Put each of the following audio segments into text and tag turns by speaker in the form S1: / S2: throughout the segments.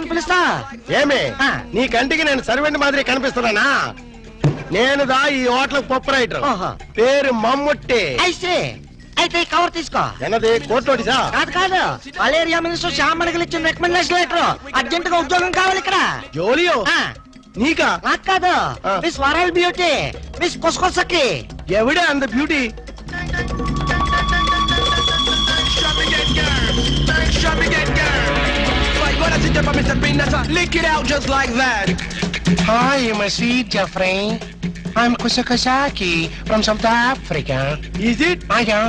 S1: పిలుస్తా
S2: ఏమే నీ కంటికి నేను సర్వెంట్ మాదిరి కనిపిస్తున్నానా? నేను దా ఈ హోటల్ ప్రొపరైటర్, పేరు మమ్ముట్టి.
S1: అయితే కవర్ తీసుకో.
S2: ఎన్నది కోర్టుసా?
S1: కాదు కాదు, మలేరియా మినిస్టర్ శ్యామణికి ఇచ్చిన రికమెండేషన్ లెటర్. అర్జెంట్ గా ఉద్యోగం కావాలి ఇక్కడ.
S2: జోలియో నీకా?
S1: నాకు కాదు, మిస్ వరల్డ్ బ్యూటీ, మిస్ కొసకొసకి.
S2: ఎవడే అంత beauty?
S3: Hi, my sweet Jeffrey. I'm Kusakasaki from South Africa.
S2: Is it?
S3: Yeah.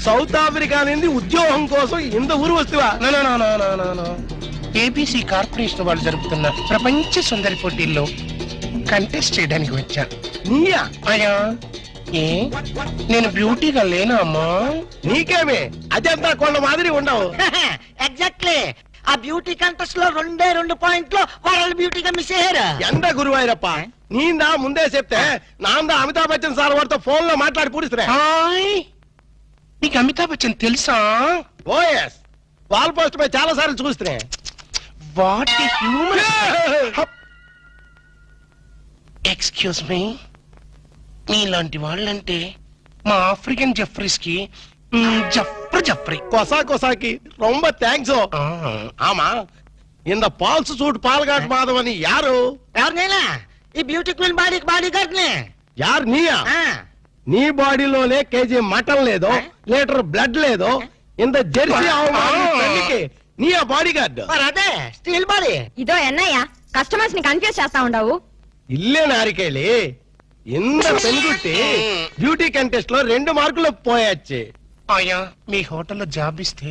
S2: South Africa నుండి ఉద్యోగం కోసం ఇంత ఊరు వస్తువా?
S3: No. ఏబీసీ కార్పొరేషన్ వాళ్ళు జరుపుతున్న ప్రపంచ సుందరి పోటీల్లో కంటెస్ట్ చేయడానికి వచ్చా.
S2: నీయా?
S3: అయ్యా, ఏ నేను బ్యూటీగా లేనా అమ్మా?
S2: నీకేమే అదంతా కొండ మాదిరి ఉండవు.
S1: ఎగ్జాక్ట్లీ. ఆ బ్యూటీ కంటెస్ట్ లో 2 పాయింట్లు వరల్డ్ బ్యూటీగా మిస్ అయ్యారు.
S2: ఎంత గురువాయిరప్ప, నీందా ముందే చెప్తే నాందా అమితాబ్ బచ్చన్ సార్ వారితో ఫోన్ లో మాట్లాడి పూడిస్తున్నా.
S3: నీకు అమితాబ్ బచ్చన్ తెలుసా?
S2: ఓఎస్, వాల్ పోస్ట్ పై చాలా సార్లు చూస్తున్నా.
S3: What human. ఎక్స్క్యూజ్ మీ, నీలాంటి వాళ్ళంటే మా ఆఫ్రికన్ జెఫ్రీస్ కి జఫ్రీ
S2: కొసాకి రొంబ థ్యాంక్స్. ఆమా, ఇంద పాల్స్ సూట్ పాల్గాట్ మాధవని యారు?
S1: ఎవరినైనా ఈ బ్యూటీ క్వీన్ బాడీ గార్డ్ నే.
S2: యారు నీయా? నీ బాడీలోనే కేజీ మటన్ లేదు, లీటర్ బ్లడ్ లేదు. ఇంత జెర్సీ పెళ్లికి నీ ఆ బాడీ గార్డ్.
S1: అదే స్టీల్ బాడీ.
S4: ఇదో ఎన్నయ్య కస్టమర్స్ ని కన్ఫ్యూజ్ చేస్తా ఉండవు.
S2: ఇల్లే నారికేళి, ఇంత పెనుగుట్టి బ్యూటీ కంటెస్ట్ లో 2 మార్కులు పోయొచ్చు.
S3: అయ్యా, మీ హోటల్లో జాబ్ ఇస్తే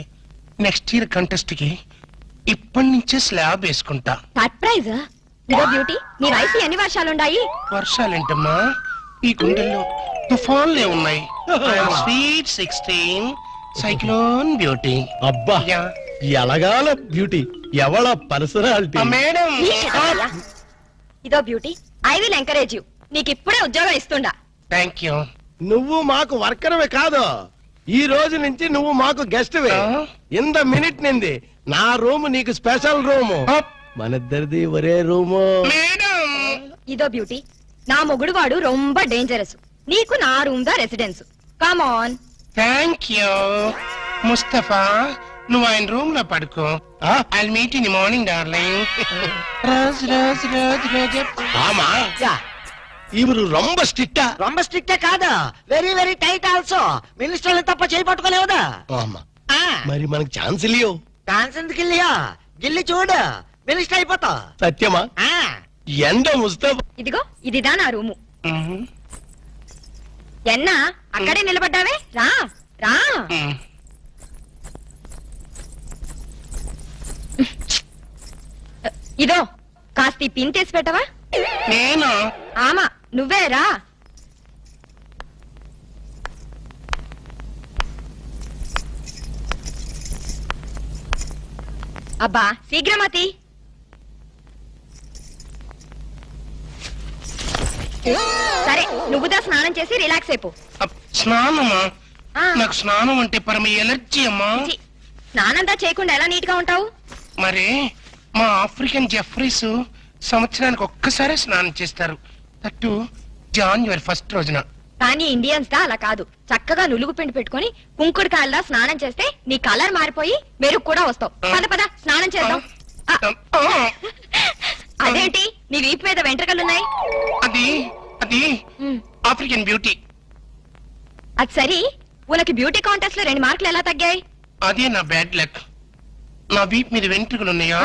S3: నెక్స్ట్ ఇయర్ కంటెస్ట్ కి ఇప్పటి నుంచే స్లాబ్ వేసుకుంటా.
S4: సర్ప్రైజ్. ఇదో బ్యూటీ, నీ వయసు ఎన్ని వర్షాలుండాయి?
S3: వర్షాలేంటమ్మా, ఈ గుండెల్లో తుఫాన్లే ఉన్నాయి. Sweet 16 cyclone beauty.
S2: అబ్బా, ఎలగాల బ్యూటీ, ఎవళ పర్సనాలిటీ.
S3: మేడం,
S4: ఇదో beauty, I will encourage you. నీకు ఇప్పుడే ఉద్యోగం ఇస్తుండా.
S3: Thank you.
S2: నువ్వు మాకు వర్కర్వే కాదు, ఈ రోజు నుంచి నువ్వు మాకు గెస్ట్ వే. ఇంత మినిట్ నింది నా రూమ్ నీకు స్పెషల్ రూము. మనిద్దరిది ఒరే రూము.
S4: ఇదో బ్యూటీ, నా మొగుడు వాడు రొంబ డేంజరస్. నీకు నా రూమ్ దా residence. Come on.
S3: Thank you Mustafa, నువ్వు ఆయన రూమ్ లో పడుకో. I meet in the morning darling.
S2: ఆమా, ఇవరు రొంబ స్ట్రిక్టా?
S1: రొంబ స్ట్రిక్టే కాదు, వెరీ వెరీ టైట్ ఆల్సో. మినిస్టర్లు తప్ప చేయి పట్టుకోలేవుదా?
S2: మరి మనకు ఛాన్స్ ఇల్లియో?
S1: ఛాన్స్ ఎందుకు ఇల్లియో? గిల్లి చూడు, మినిస్టర్ అయిపోతా.
S2: సత్యమా? ఎండ ముస్తఫా.
S4: ఇదిగో ఇదిదా నా రూము. ఎన్నా అక్కడే నిలబడ్డావే, రా రా. ఇదో కాస్త పిన్ తీసి పెట్టవా?
S3: నేను?
S4: ఆమా నువ్వే రా. అబ్బా శీఘ్రమతి. సరే నువ్వుదా స్నానం చేసి రిలాక్స్ అయిపో.
S3: స్నానమా? నాకు స్నానం అంటే పరమ ఎలర్జీ అమ్మా.
S4: స్నానంతా చేయకుండా ఎలా నీట్ గా ఉంటావు?
S3: మరి మా ఆఫ్రికన్ జెఫ్రీస్ సంవత్సరానికి ఒక్కసారి స్నానం చేస్తారు, అటు జాన్యువరి 1 రోజున.
S4: కానీ ఇండియన్స్ దా అలా కాదు. చక్కగా నులుగు పిండి పెట్టుకుని కుంకుడుకాయల్లా స్నానం చేస్తే నీ కలర్ మారిపోయి మెరుగు కూడా వస్తావు. పద పద స్నానం చేద్దాం. అదేంటి నీ వీపు మీద వెంట్రుకలున్నాయి?
S3: అది అది ఆఫ్రికన్ బ్యూటీ.
S4: అది సరి, ఉనకి బ్యూటీ కాంటెస్ట్ లో 2 మార్కులు ఎలా తగ్గాయి?
S3: అదే నా బ్యాడ్ లక్. నా వీపు మీద వెంట్రుకలు ఉన్నాయా?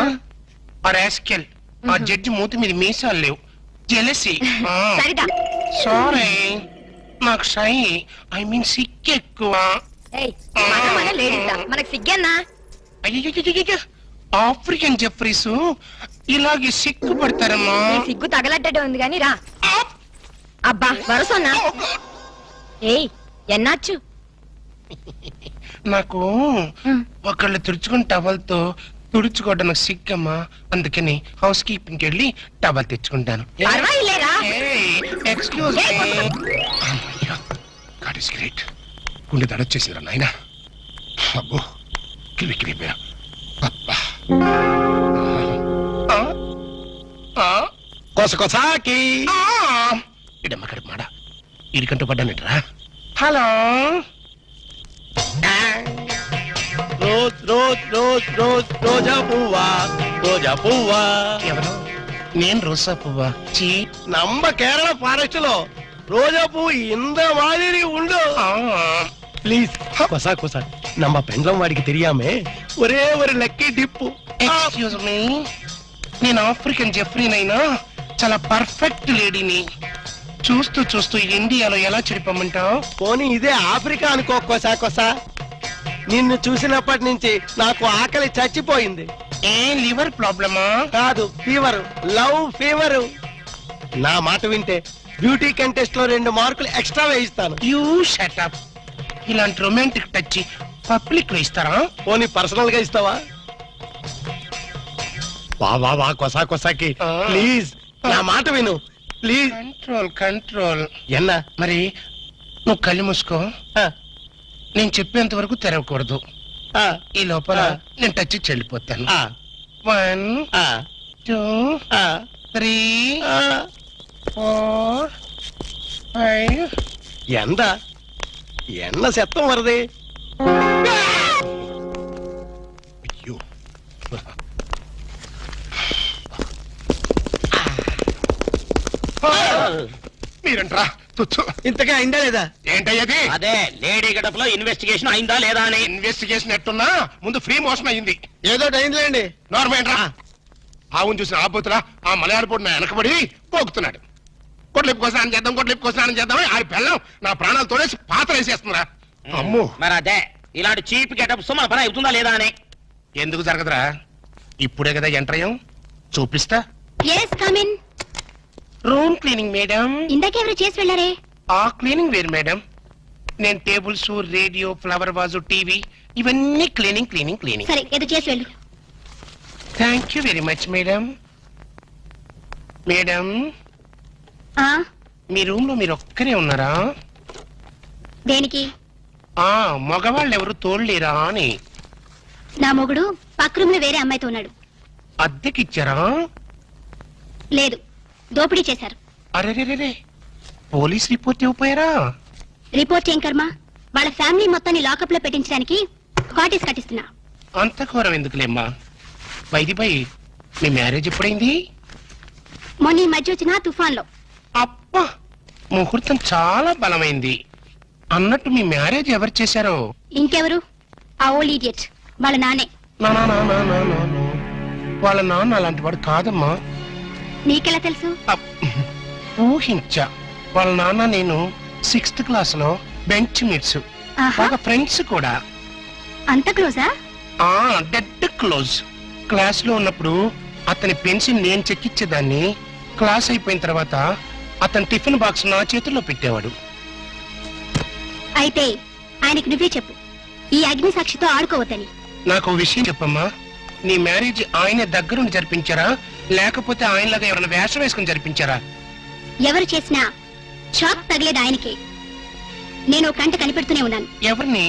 S3: ఆ రాస్కెల్ ఆ జడ్జి మూతి మీద మీసాలు లేవు. జెలసీ.
S4: సరిదా.
S3: సారీ, నాకు షై ఐ మీన్ సిక్ ఎక్కువ.
S4: మనకు సిగ్గన్నా?
S3: అయ్యో, ఆఫ్రికన్ జెఫ్రీస్ ఇలాగే సిగ్గు పడతారమ్మా.
S4: సిగ్గు తగలడ్డే ఉంది గాని రా. అబ్బా వరుసన్నా. ఏయ్ ఎన్నాచ్చు?
S3: నాకు ఒకళ్ళు తుడుచుకుని టవల్తో తుడుచుకోవడం నాకు సిగ్గమ్మా, అందుకని హౌస్ కీపింగ్కి వెళ్ళి టవల్ తెచ్చుకుంటాను.
S4: పర్వాలేరా?
S3: Excuse me. God is great. గుండె దడొచ్చేసిందిరా నాయన. అబ్బో కిలిపోయా. అబ్బా
S2: కొసకొసాకి
S3: ఇడమ్మ కడుపు మాడ ఇరికంటూ పడ్డానంటరా. Hello
S2: rose rose rose rose రోజా పువ్వా రోజా పువ్వా.
S3: ఎవరు? నేను రోజా పువ్వా? చీ.
S2: நம்ம கேரள ஃபாரஸ்ட் లో రోజా పువ్వు இந்த மாதிரி உண்டு. ప్లీజ్ కొసా కొసా நம்ம పెండ్లం వాడికి తెలియామే ఒరే ఒరే లక్కీ డిప్పు.
S3: ఎక్స్క్యూజ్ మీ, నేను ఆఫ్రికన్ జెఫ్రీనైనా చాలా పర్ఫెక్ట్ లేడీని. చూస్తూ చూస్తూ ఇండియాలో ఎలా చెడిపోమంటావు?
S2: పోనీ ఇదే ఆఫ్రికా అనుకో కొసా కొసా. నిన్ను చూసినప్పటి నుంచి నాకు ఆకలి చచ్చిపోయింది.
S3: ఏ లివర్ ప్రాబ్లమా?
S2: కాదు, ఫీవర్, లవ్ ఫీవర్. నా మాట వింటే బ్యూటీ కంటెస్ట్ లో 2 మార్కులు ఎక్స్ట్రా వేయిస్తాను.
S3: You shut up. ఇలాంటి రొమాంటిక్ టచ్ పబ్లిక్ లో ఇస్తారా?
S2: పోనీ పర్సనల్ గా ఇస్తావా? వా వా వా కొసా కొసాకి ప్లీజ్ నా మాట విను ప్లీజ్.
S3: Control control.
S2: ఎన్నా
S3: మరి నువ్వు కళ్ళు మూసుకో.
S2: ఆ,
S3: నేను చెప్పేంత వరకు తెరవకూడదు.
S2: ఆ,
S3: ఈ లోపల
S2: ఆ.
S3: నేను టచ్ ఇచ్చి వెళ్ళిపోతాను.
S2: ఆ,
S3: 1
S2: ఆ,
S3: 2
S2: ఆ,
S3: 3
S2: ఆ.
S3: 4 5.
S2: എന്താ എണ്ണ ശബ്ദം വെറുതെ?
S3: అయ్యో మీరంట్రా తుచ్చు.
S2: ఇంతగా అయిందా లేదా?
S3: ఏంటయ్యది?
S5: అదే లేడీ గడప లో ఇన్వెస్టిగేషన్ అయిందా లేదా అని.
S3: ఇన్వెస్టిగేషన్ ఎట్టున్నా ముందు ఫ్రీ మోషన్ అయింది.
S2: ఏదో అయిందిలేండి.
S3: నార్మల్ రా. ఆవును చూసిన ఆపోతులా ఆ మలయాళ పొడి నా వెనకబడి పోగుతున్నాడు. కొట్లిప్పు కోసం చేద్దాం, కొట్లిప్పు కోసం చేద్దాం. ఆ పిల్లం నా ప్రాణాలు తోడేసి పాత్ర వేసేస్తుందిరా. అమ్మో,
S5: మరి అదే ఇలాంటి చీప్ గెటప్స్ మన పని అవుతుందా లేదా అని.
S3: ఎందుకు జరగదురా? ఇప్పుడే కదా ఎంటర్ అయ్యాం, చూపిస్తా.
S4: Yes come in.
S3: Room cleaning madam.
S4: ఇందాకెవరు చేసి వెళ్ళారే?
S3: ఆ క్లీనింగ్ వేరు మేడం. నేను tables, radio, flower vase, TV ఇవన్నీ క్లీనింగ్ క్లీనింగ్ క్లీనింగ్.
S4: సరే ఏదో చేసి వెళ్ళు.
S3: Thank you very much madam. Madam,
S4: ఆ
S3: మీ రూమ్ లో మీరు ఒక్కరే ఉన్నారా?
S4: దేనికి?
S3: ఆ మగవాళ్ళు ఎవరు తోడలేరా అని.
S4: నా మొగుడు పక్క రూమ్ లో వేరే అమ్మాయితో ఉన్నాడు.
S3: అద్దెకిచ్చారా?
S4: లేదు, దోపిడీ చేశారు.
S3: అరే పోలీస్ రిపోర్ట్ ఇవ్వపోయారా?
S4: రిపోర్ట్ ఏం కర్మ, వాళ్ళ ఫ్యామిలీ మొత్తాన్ని లాకప్ లో పెట్టించడానికి కాటేజ్ కట్టిస్తున్నా.
S3: అంత ఘోరం ఎందుకులేమ్మా. బైది బై, మీ మ్యారేజ్ ఎప్పుడైంది?
S4: మొన్న ఈ మధ్య వచ్చిన తుఫాన్ లో.
S3: అబ్బా, ముహూర్తం చాలా బలమైంది. అన్నట్టు మీ మ్యారేజ్ ఎవరు చేశారో?
S4: ఇంకెవరు? ఆ ఓల్డ్ ఇడియట్ వాళ్ళ నానే.
S3: నా నా నా నా నా నా నా. వాళ్ళ నాన్న అలాంటి వాడు కాదమ్మా.
S4: నీకెలా తెలుసు?
S3: ఊహించా. వాళ్ళ నాన్న నేను 6th క్లాస్ లో బెంచ్ మీట్స్,
S4: ఆహా,
S3: బాగా ఫ్రెండ్స్ కూడా.
S4: అంత క్లోజా?
S3: ఆ డెడ్ క్లోజ్. క్లాస్ లో ఉన్నప్పుడు అతని పెన్సిల్ నేను చెక్కిచ్చేదాన్ని. క్లాస్ అయిపోయిన తర్వాత అతని టిఫిన్ బాక్స్ నా చేతుల్లో పెట్టేవాడు.
S4: అయితే ఆయనకి నువ్వే చెప్పు, ఈ అగ్ని సాక్షితో ఆడుకోవద్దని.
S3: నాకు ఓ విషయం చెప్పమ్మా. నీ మ్యారేజ్ ఆయన దగ్గరుండి జరిపించారా, లేకపోతే ఆయనలాగా ఎవరైనా వేషం వేసుకుని జరిపించారా?
S4: ఎవరు చేసినా షాక్ తగిలేది ఆయనకే. నేను ఓ కంట కనిపెడుతూనే ఉన్నాను.
S3: ఎవరిని?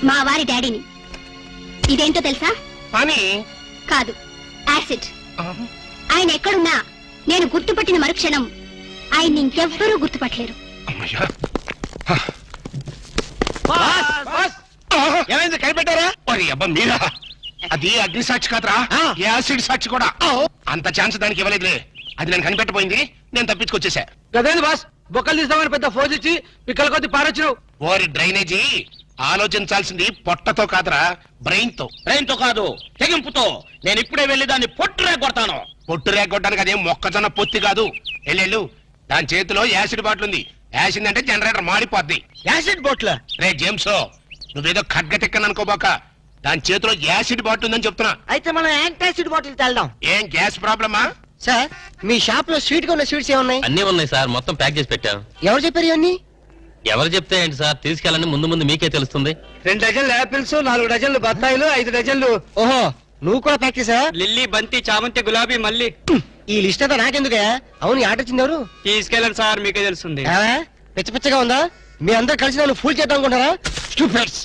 S4: మా వారి డాడీని. ఇదేంటో తెలుసా?
S3: పని
S4: కాదు, యాసిడ్.
S3: ఆ,
S4: ఆయన ఎక్కడున్నా నేను గుర్తుపట్టిన మరుక్షణం ఆయన్ని ఇంకెవ్వరూ గుర్తుపట్టలేరు.
S3: అమ్మయ్యా.
S2: ఏమైంది కనిపెట్టారా?
S3: మరి అబ్బా మీరా? అది అగ్ని సాక్షి కాదురా, యాసిడ్ సాక్షి కూడా. అంత ఛాన్స్ దానికి ఇవ్వలేదులే. అది నేను కనిపెట్టబోయింది, నేను తప్పించుకొచ్చేసా.
S6: గదేంది బాస్ బొక్కలు తీస్తామని పెద్ద ఫోజ్ ఇచ్చి పిక్కల కొద్ది పారొచ్చినావు.
S3: ఓరి డ్రైనేజీ, ఆలోచించాల్సింది పొట్టతో కాదురా, బ్రెయిన్ తో.
S5: బ్రెయిన్ తో కాదు, తెగింపుతో. నేను ఇప్పుడే వెళ్లి దాన్ని పొట్టురే కొడతాను.
S3: పొట్టు రేగొట్టడానికి అదేం మొక్కజొన్న పొత్తి కాదు. ఎల్లెళ్ళు, దాని చేతిలో యాసిడ్ బాటిల్ ఉంది. యాసిడ్ అంటే జనరేటర్ మాడిపోద్ది.
S2: యాసిడ్ బోట్ల
S3: రే జేమ్స్, నువ్వేదో ఖడ్గటెక్కని అనుకోబాక. దాని చేతిలో యాసిడ్ బాటిల్ ఉందని చెప్తున్నా.
S1: అయితే మనం యాంటాసిడ్ బాటిల్ తెల్దాం.
S3: ఏం గ్యాస్ ప్రాబ్లమా?
S1: సార్, మీ షాప్ లో స్వీట్ గా ఉన్న స్వీట్స్ ఏమున్నాయి?
S7: అన్నీ ఉన్నాయి సార్, మొత్తం ప్యాక్ చేసి పెట్టాం.
S1: ఎవరు చెప్పారు ఇవన్నీ?
S7: ఎవరు చెప్తే ఏంటి సార్, తీసుకెళ్ళండి, ముందు ముందు మీకే తెలుస్తుంది.
S6: 2 డజన్లు యాపిల్స్, 4 డజన్లు బత్తాయిలు, 5 డజన్లు
S1: ఓహో, నువ్వు కూడా ప్యాక్ చేసా?
S6: లిల్లీ, బంతి, చామంతి, గులాబీ, మల్లి.
S1: ఈ లిస్ట్ అంతా నాకెందుకే? అవును, ఈ ఆట వచ్చింది ఎవరు?
S6: తీసుకెళ్ళండి సార్, మీకే తెలుస్తుంది.
S1: పిచ్చ పిచ్చగా ఉందా? మీ అందరు కలిసి నన్ను ఫూల్ చేద్దాం అనుకుంటారా? స్టూపిడ్స్.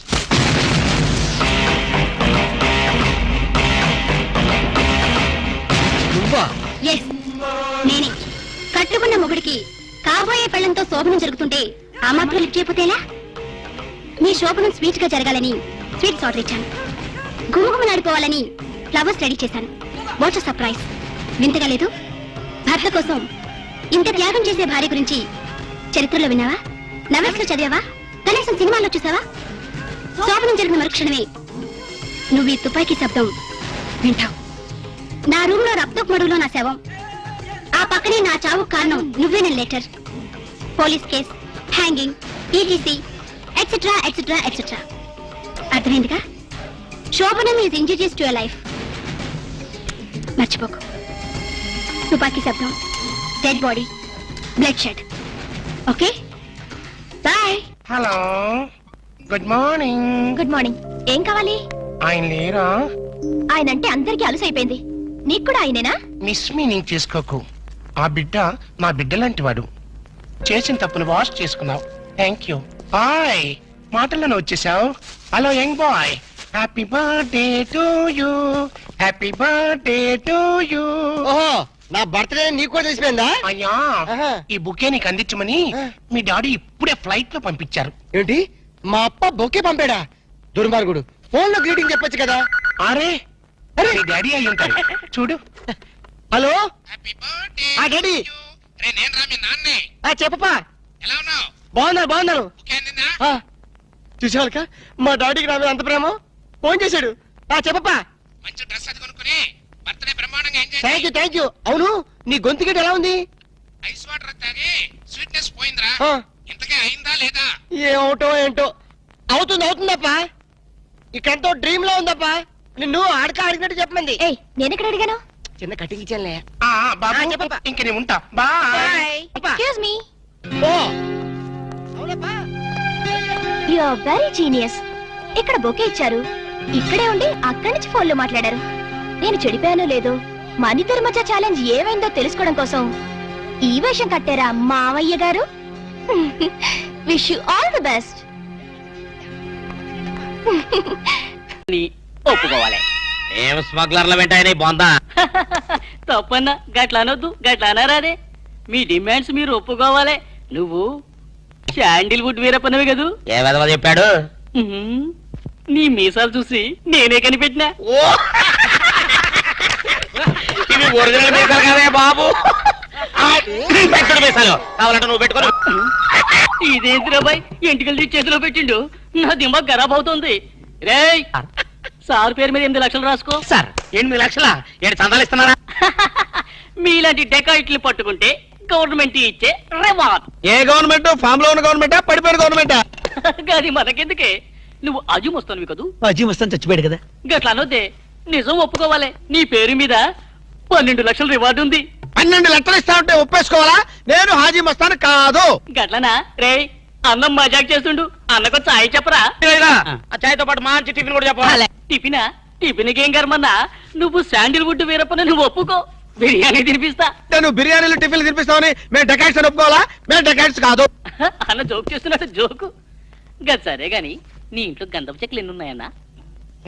S1: నువ్వా?
S8: ఎస్ నేనే. కట్టుకున్న మొగుడికి కాబోయే పెళ్లంతో శోభనం జరుగుతుంటే ఆ మాత్రం లిఫ్ట్ చేయకపోతేలా? మీ శోభనం స్వీట్ గా జరగాలని స్వీట్స్ ఆర్డర్ ఇచ్చాను. గుమగుమలాడిపోవాలని ఫ్లవర్స్ రెడీ చేశాను. What's surprise. వింతగా లేదు? భర్త కోసం ఇంత త్యాగం చేసే భార్య గురించి చరిత్రలో విన్నావా? నవల్స్ లో చదివావా? కనీసం సినిమాల్లో చూసావా? శోభనం జరిగిన మరుక్షణమే నువ్వు ఈ తుపాకీ శబ్దం వింటావు. నా రూమ్ లో రక్తపు మడుగులో నా శవం, ఆ పక్కనే నా చావు కారణం నువ్వేన letter, police case, hanging, ETC et cetera et cetera et cetera. అర్థమైందిగా? శోభనం is injurious to your life. మర్చిపోకు. తుపాకీ శబ్దం, dead body, bloodshed. Okay bye.
S3: Hello, good morning.
S8: Good morning. ఏం కావాలి?
S3: ఆయన లేరా?
S8: ఆయన అంటే అందరికీ అలుసైపోయింది. నీకు కూడా ఆయనేనా?
S3: మిస్ మీనింగ్ చేసుకోకు. ఆ బిడ్డ నా బిడ్డ లాంటి వాడు. చేసిన తప్పును వాష్ చేసుకున్నావు. Thank you. హాయ్, మాటల్లోనే వచ్చేసావు. Hello young boy, happy birthday to you, happy birthday to you.
S1: ఓహో, నా బర్త్డే నీకు కూడా తెలిసిపోయిందా?
S3: అయ్యా,
S1: ఆహా.
S3: ఈ బుకే నీకు అందించమని మీ డాడీ ఇప్పుడే ఫ్లైట్ లో పంపించారు.
S1: ఏంటి, మా అప్ప బొకే పంపాడా? దుర్మార్గుడు. ఫోన్ లో గ్రీటింగ్ చెప్పొచ్చు కదా.
S3: అరే మీ డాడీ అయి ఉంటాడు. చూడు.
S1: హలో,
S3: హ్యాపీ బర్త్డే
S1: ఆ డాడీ.
S3: నేను రా మీ నాన్నే.
S1: చెప్పప్పా.
S3: ఎలా ఉన్నావు?
S1: బాగున్నాను.
S3: బుకే అందిందా?
S1: చూసేవాళ్ళక మా డాడీకి నా మీద అంత ప్రేమ. ఫోన్ చేశాడు. చెప్పప్పా.
S3: మంచి డ్రెస్ అది కొనుక్కుని బర్త్డే బ్రహ్మాండంగా ఎంజాయ్
S1: థ్యాంక్ యూ
S3: చేయి.
S1: Thank you. అవును, నీ గొంతు గడ్డ ఎలా ఉంది?
S3: ఐస్ వాటర్ తాగి స్వీట్నెస్ పోయిందిరా.
S1: ఆ.
S3: ఇంతకే అయిందా లేదా?
S1: ఏమవుటో ఏంటో. అవుతుందప్పా. ఇక్కడంతో డ్రీమ్ లో ఉందప్పా. నిన్ను ఆడినట్టు చెప్పమంది.
S8: ఏయ్, నేను ఎక్కడ అడిగాను?
S1: చిన్న కటింగ్ ఇచ్చానులే.
S3: ఆ, బాబు
S1: చెప్పప్పా.
S3: ఇంక నేను ఉంటా. బాయ్.
S8: Excuse me.
S1: ఓ అవునప్పా.
S8: You are very genius. ఇక్కడ బొకే ఇచ్చారు, ఇక్కడే ఉండి అక్కడి నుంచి ఫోన్ లో మాట్లాడారు. నేను చెడిపోయానో లేదో, మన ఇద్దరి మధ్య ఛాలెంజ్ ఏమైందో తెలుసుకోవడం కోసం ఈ వేషం కట్టారా మావయ్య గారు? Wish you all the best.
S5: ఒప్పుకోవాలి. ఏం స్మగ్లర్ల వెంటాయని బొందా.
S9: తప్పన్నా గట్లా అనొద్దు, గట్లా అనరాదే. మీ డిమాండ్స్ మీరు ఒప్పుకోవాలి. నువ్వు శాండిల్వుడ్ వీరప్పనవి కదూ.
S5: ఏ విధవ చెప్పాడు?
S9: ఉహుం. నీ మీసాలు చూసి నేనే కనిపెట్టినా.
S5: ఇవి ఒరిజినల్ మీసాలు కదే బాబు. పెట్టుడు మీసాలు కావాలంటే నువ్వు పెట్టుకోను.
S9: ఇదేంటి బాయ్, ఎంటికలు తీసి చేతిలో పెట్టిండు. నా దిమాగ్ ఖరాబ్ అవుతుంది. రేయ్, సార్ పేరు మీద 8 లక్షలు రాసుకో.
S5: సార్ 8 లక్షల ఏడు చందాలు ఇస్తున్నారా?
S9: మీలాంటి డెకాయిట్లు పట్టుకుంటే గవర్నమెంట్ ఇచ్చే రివార్డ్.
S6: ఏ గవర్నమెంట్? ఫామ్ లో ఉన్న గవర్నమెంటా, పడిపోయిన గవర్నమెంటా?
S9: అది మనకెందుకే? నువ్వు అజు వస్తాను కదూ.
S6: అజీ వస్తాను చచ్చిపోయాడు కదా.
S9: గట్లా అనొద్దే. నిజం ఒప్పుకోవాలి. నీ పేరు మీద 12 లక్షల రివార్డు ఉంది.
S6: 12 లక్షలు ఇస్తా ఉంటే ఒప్పేసుకోవాలా? నేను హాజీ మస్తాను కాదు.
S9: గట్లనా? రే, అన్నం మజాక్ చేస్తుండు. అన్నకు చాయ్ చెప్పరా?
S5: ఆ చాయ్తో పాటు మంచి టిఫిన్ కూడా చెప్పాలి.
S9: టిఫినా? టిఫిన్కి ఏం కర్మన్నా? నువ్వు శాండిల్వుడ్ వీరప్పని నువ్వు ఒప్పుకో, బిర్యానీ తినిపిస్తా.
S6: నేను బిర్యానీలు టిఫిన్లు తినిపిస్తామని మేము డెకాట్స్ అని ఒప్పుకోవాలా? మేము డెకాట్స్ కాదు.
S9: అన్న జోక్ చేస్తున్నట్టు జోకు. గది సరే గాని నీ ఇంట్లో గంధపు చెక్కలు ఎన్ని ఉన్నాయన్నా?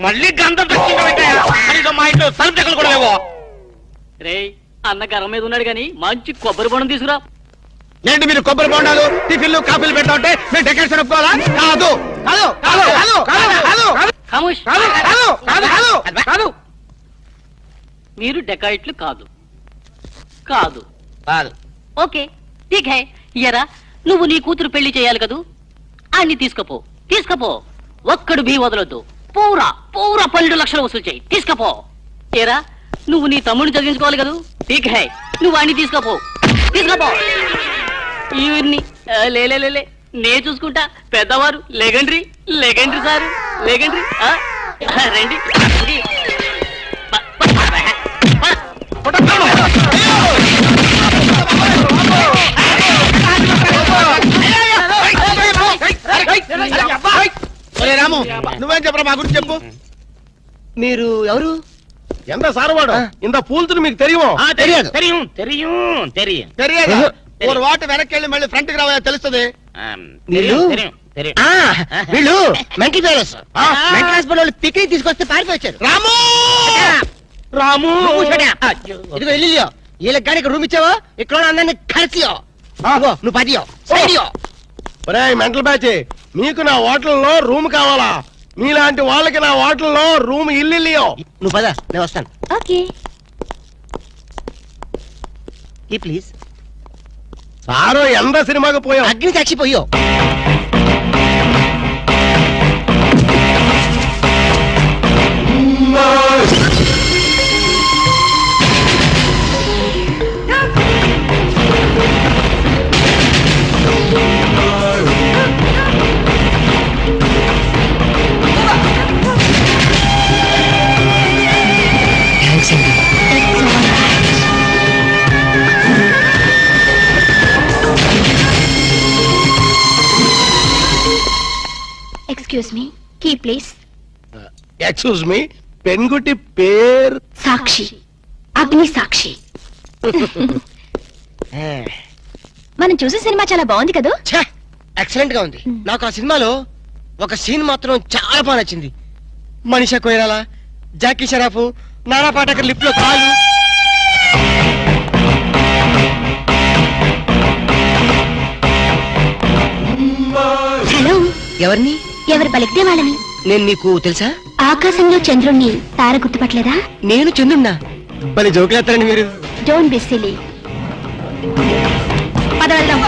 S5: మళ్ళీ గంధం తెచ్చిండు వెంకయ్య. కనీసం మా ఇంట్లో తలుపు చెక్కలు కూడా లేవు.
S9: రే, అన్న గరం మీద ఉన్నాడు గాని మంచి కొబ్బరి బొండం తీసుకురా.
S6: ఏంటి మీరు కొబ్బరి బొండాలు టిఫిన్లు కాఫీలు పెడతా ఉంటే మేము డెకాట్స్ అని ఒప్పుకోవాలా? కాదు కాదు కాదు కాదు కాదు కాదు
S9: ఖమోష్.
S6: కాదు కాదు కాదు కాదు.
S9: మీరు డెకాయిట్లు కాదు. కాదు
S5: కాదు.
S9: ఓకే, ఠీక్ హై. ఎరా, నువ్వు నీ కూతురు పెళ్లి చేయాలి కదూ. అన్ని తీసుకపో. ఒక్కడు భీ వదలొద్దు. పూరా 12 లక్షలు వసూలు చేయి. తీసుకపో. ఏరా, నువ్వు నీ తమ్ముడిని చదివించుకోవాలి కదూ. ఠీక్ హై, నువ్వు అన్ని తీసుకోపో. ఇవన్నీ లే నే చూసుకుంటా. పెద్దవారు లెగండ్రీ సారు, లెగండ్రీ. రండి.
S6: ఒరే రాము, నువ్వేం చెప్పరా మా గురించి చెప్పు.
S1: మీరు ఎవరు?
S2: ఎంత సారవాడు ఇంత పూల్తులు మీకు తెలియమో?
S5: தெரியும் தெரியும் தெரியும் தெரியும்
S6: తెలియదు. ஒரு వాటి వెనక్కి వెళ్ళి మళ్ళీ ఫ్రంట్ కి రావా తెలుస్తుంది.
S1: వీళ్ళు మెంటల్ ఫెలోస్ మెంటల్ హాస్పిటల్ వాళ్ళు పిక్నిక్ తీసుకొస్తే పారిపోయారు.
S6: రాము
S5: రాము
S1: ఇదిగో వెళ్ళియో వీళ్ళకి కానీ రూమ్ ఇచ్చావో ఇక్కడ అందరినీ కలిసియో నువ్వు పదియో సైడియో.
S2: ఒరేయ్ మెంటల్ బ్యాచ్, మీకు నా హోటల్లో రూమ్ కావాలా? మీలాంటి వాళ్ళకి నా హోటల్లో రూమ్ ఇల్లియో.
S1: నువ్వు పద, నేను వస్తాను.
S8: ఓకే
S1: ఈ ప్లీజ్.
S2: సారో ఎంత సినిమాకి పోయాం.
S1: అగ్ని సాక్షిపోయో.
S8: Excuse me, key please.
S2: Excuse me, పెన్గుటి పేరు
S8: సాక్షి, అగ్ని సాక్షి. మనం చూసే సినిమా చాలా బాగుంది కదా.
S1: ఎక్సలెంట్ గా ఉంది. నాకు ఆ సినిమాలో ఒక సీన్ మాత్రం చాలా బాగా నచ్చింది. మనీషా కొయిరాలా, జాకీ షరాఫ్, నానా పాటకర్ లిప్ లో కాలు.
S8: హలో,
S1: ఎవరిని?
S8: ఎవరు పలికితే వాళ్ళని.
S1: నేను నీకు తెలుసా?
S8: ఆకాశంలో చంద్రుణ్ణి తార గుర్తుపట్టలేదా?
S1: నేను చంద్రున్నా. భలే జోకులేస్తారండి మీరు.
S8: Don't be silly. పద వెళ్దాం.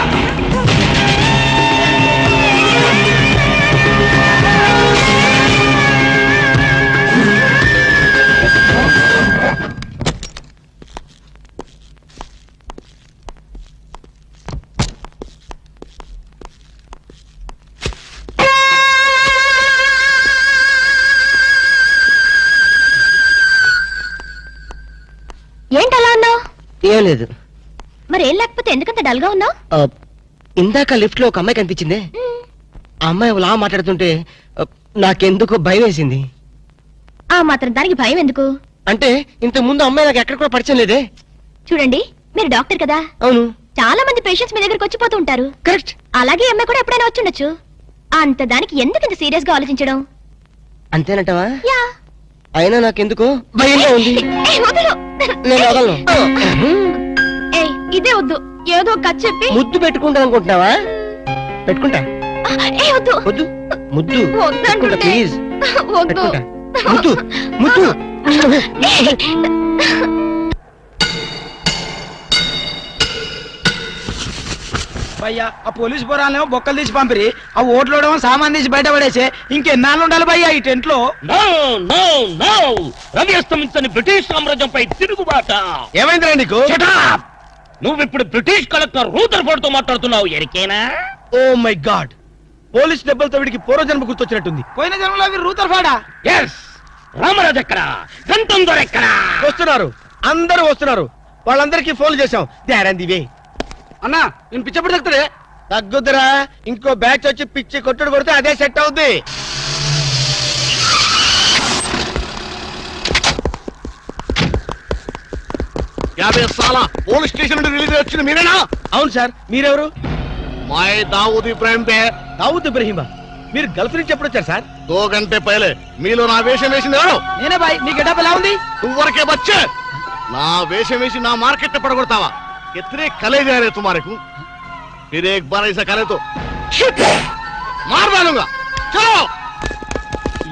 S8: ఏంటలా ఉన్నావు?
S1: ఏం లేదు.
S8: మరి ఏం లేకపోతే ఎందుకంత డల్ గా ఉన్నావు?
S1: ఇందాక లిఫ్ట్ లో ఒక అమ్మాయి కనిపించింది. ఆ అమ్మాయి అలా మాట్లాడుతుంటే నాకెందుకో భయం వేసింది.
S8: ఆ మాత్రం దానికి భయం ఎందుకు?
S1: అంటే ఇంత ముందు అమ్మాయి నాకు ఎక్కడ కూడా పరిచయం లేదే.
S8: చూడండి, మీరు డాక్టర్ కదా.
S1: అవును.
S8: చాలా మంది పేషెంట్స్ మీ దగ్గరకు వచ్చిపోతూ ఉంటారు.
S1: కరెక్ట్.
S8: అలాగే అమ్మాయి కూడా ఎప్పుడైనా వచ్చుండొచ్చు. అంత దానికి ఎందుకు ఇంత సీరియస్ గా ఆలోచించడం?
S1: అంతేనంటవా?
S8: యా.
S1: అయినా నాకెందుకో భయంగా ఉంది.
S8: వదలు.
S1: నేను వదలను.
S8: ఇదే వద్దు, ఏదో కథ చెప్పి
S1: ముద్దు పెట్టుకుంటాను అనుకుంటున్నావా? పెట్టుకుంటా.
S8: వద్దు
S1: వద్దు. ముద్దు
S8: వద్దు
S1: పెట్టుకుంటా ప్లీజ్.
S8: వద్దు.
S1: ముద్దు ముద్దు.
S6: భయ్యా ఆ పోలీసు పోరాలేమో బొక్కలు తీసి పంపిరి, ఆ ఓట్లోడేమో సామాన్ తీసి బయట పడేసే. ఇంకెన్నాళ్ళు ఉండాలి భయ్యా ఈ టెంట్ లో?
S5: రవి అస్తమించని బ్రిటిష్ సామ్రాజ్యంపై తిరుగుబాట.
S2: ఏమైందిరా నీకు?
S5: నువ్వు ఇప్పుడు బ్రిటిష్ కలెక్టర్ రూదర్ఫోర్డ్ తో మాట్లాడుతున్నావు. ఎరికేనా?
S2: ఓ మై గాడ్, పోలీస్ దెబ్బలతో వీడికి పూర్వజన్మ గుర్తొచ్చినట్టుంది.
S6: పోయిన జన్మలో మీరు రూతర్ఫాడా?
S5: ఎస్. రామరాజు ఎక్కడా? గంటం దొరెక్కడా?
S2: వస్తున్నారు, అందరూ వస్తున్నారు. వాళ్ళందరికీ ఫోన్ చేశాం. They are on the way.
S6: అన్నా నేను పిచ్చప్పుడు తగ్గుతాడే.
S2: తగ్గుద్దురా, ఇంకో బ్యాచ్ వచ్చి పిచ్చి కొట్టుడు కొడితే అదే సెట్ అవుద్ది.
S6: పోలీస్ స్టేషన్ నుండి రిలీజ్ వచ్చిన మీరేనా?
S2: అవును సార్, మీరెవరు?
S6: మాయ్ దావూద్ ఇబ్రాహిం పే.
S2: దావూద్ ఇబ్రహీమా, మీరు గల్ఫ్ నుంచి ఎప్పుడు వచ్చారు సార్?
S6: 2 గంటే పైలే. మీలో నా వేషం వేసింది ఎవరు?
S1: నేనే బాయ్. నీ గెటప్ ఎలా ఉంది?
S6: నువ్వరకే బచ్చే. నా వేషం వేసి నా మార్కెట్ పడగొడతావా? कितने कले जा रहे तुम्हारे को? फिर एक बार ऐसा करे तो मार डालूंगा. चलो.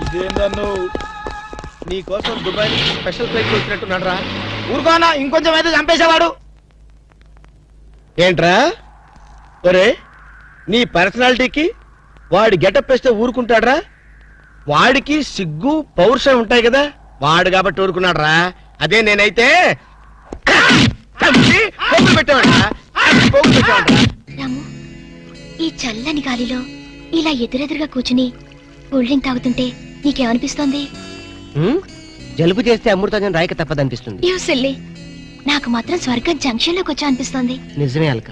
S2: ఇదేందన్ను నీ కోసం దుబాయ్ నుంచి స్పెషల్ ఫ్లైట్ వచ్చినట్టున్నాడు రా.
S6: ఊరుకోనా, ఇంకొంచెం అయితే చంపేసేవాడు.
S2: ఏంట్రా ఒరే, నీ పర్సనాలిటీకి వాడి గెటప్ వేస్తే ఊరుకుంటాడ్రా? వాడికి సిగ్గు పౌరుషం ఉంటాయి కదా, వాడు కాబట్టి ఊరుకున్నాడు రా. అదే నేనైతే పెట్టేవాడు.
S8: రాము, ఈ చల్లని గాలిలో ఇలా ఎదురెదురుగా కూర్చుని కూల్ డ్రింక్ తాగుతుంటే నీకేమనిపిస్తోంది?
S1: జలుబు చేస్తే అమృతాజన్ రాయక తప్పదనిపిస్తుంది.
S8: యూ సిల్లీ, నాకు మాత్రం స్వర్గం జంక్షన్ లోకి వచ్చా అనిపిస్తోంది.
S1: నిజమే అల్క.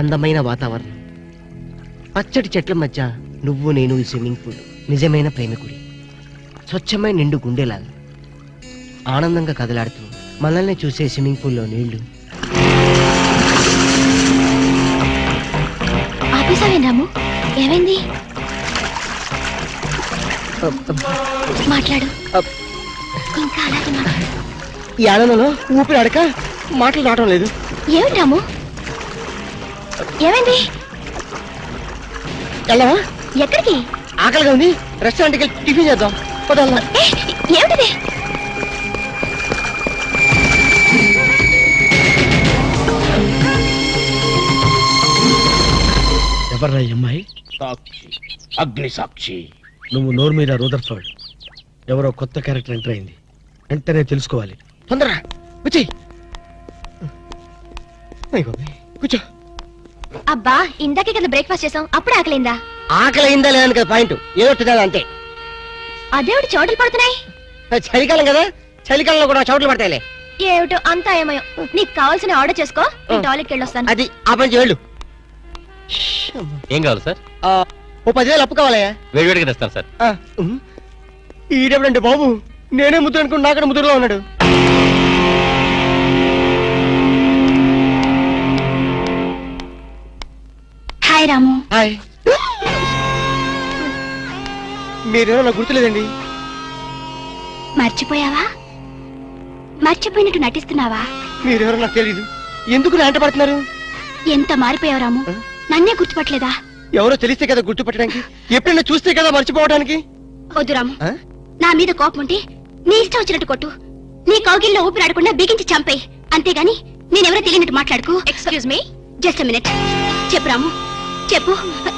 S1: అందమైన వాతావరణం, పచ్చటి చెట్ల మధ్య నువ్వు నేను ఈ స్విమ్మింగ్ పూల్. నిజమైన ప్రేమికుడి, స్వచ్ఛమైన నిండు గుండెలాగా ఆనందంగా కదలాడుతూ మనల్ని చూసే స్విమ్మింగ్ పూల్లో నీళ్లు.
S8: ఏమైంది రాము? ఏమైంది? మాట్లాడు. ఇంకా అలాగే మాట్లాడు.
S1: ఈ ఆనందంలో ఊపిరి అడక మాటలు రావడం లేదు.
S8: ఏమిటి రాము? ఏమైంది?
S1: వెళ్ళవా?
S8: ఎక్కడికి?
S1: ఆకలిగా ఉంది, రెస్టారెంట్కి వెళ్ళి టిఫిన్ చేద్దాం. పదల్లా.
S8: ఏమిటిది?
S2: ఎవర్రా ఈ అమ్మాయి?
S3: సాక్షి, అగ్ని సాక్షి.
S2: నువ్వు నోరు మీద రూదర్ఫర్డ్. ఎవరో కొత్త క్యారెక్టర్ ఎంటర్ అయింది. వెంటనే తెలుసుకోవాలి.
S1: తొందరగా వచ్చి కూర్చో.
S8: అబ్బా ఇందాకే కదా బ్రేక్ఫాస్ట్ చేసాం, అప్పుడు ఆకలిందా?
S1: ఆకలి అయిందా లేదని కదా పాయింట్. ఏదో తినాలి అంతే.
S8: అదేవిటి చోటలు పడుతున్నాయి.
S1: చలికాలం కదా, చలికాలంలో కూడా చోట్లు పడతాయిలే.
S8: ఏమిటో అంతా ఏమయో. నీకు కావాల్సిన ఆర్డర్ చేసుకో, నేను టాయిలెట్కి వెళ్ళొస్తాను.
S1: అది ఆ పని చేయాలి.
S7: ఏం కావాలి సార్?
S1: ఓ 10,000 అప్పు కావాలయ్యా.
S7: వేడివేడిగా తెస్తాను సార్.
S1: ఈడెవడండి బాబు? నేనే ముద్దు అనుకుని నాకడ ముద్దులో ఉన్నాడు.
S8: హాయ్ రాము.
S1: హాయ్. మీరేమో నాకు గుర్తులేదండి.
S8: మర్చిపోయావా? మర్చిపోయినట్టు నటిస్తున్నావా?
S1: మీరెవరో నాకు తెలీదు. ఎందుకు నా వెంట పడుతున్నారు?
S8: ఎంత మారిపోయావు రాము, నన్నే గుర్తుపట్టలేదా?
S1: ఎవరో తెలిస్తే కదా గుర్తుపట్టడానికి, ఎప్పుడైనా చూస్తే కదా మర్చిపోవడానికి.
S8: వద్దు రాము, నా మీద కోపం ఉంటే నీ ఇష్టం వచ్చినట్టు కొట్టు, నీ కౌగిల్లో ఊపిరాడకుండా బిగించి చంపేయి. అంతేగాని నేనెవరో తెలియనట్టు మాట్లాడుకో. Excuse me, just minute. చెప్పు రాము, చెప్పు.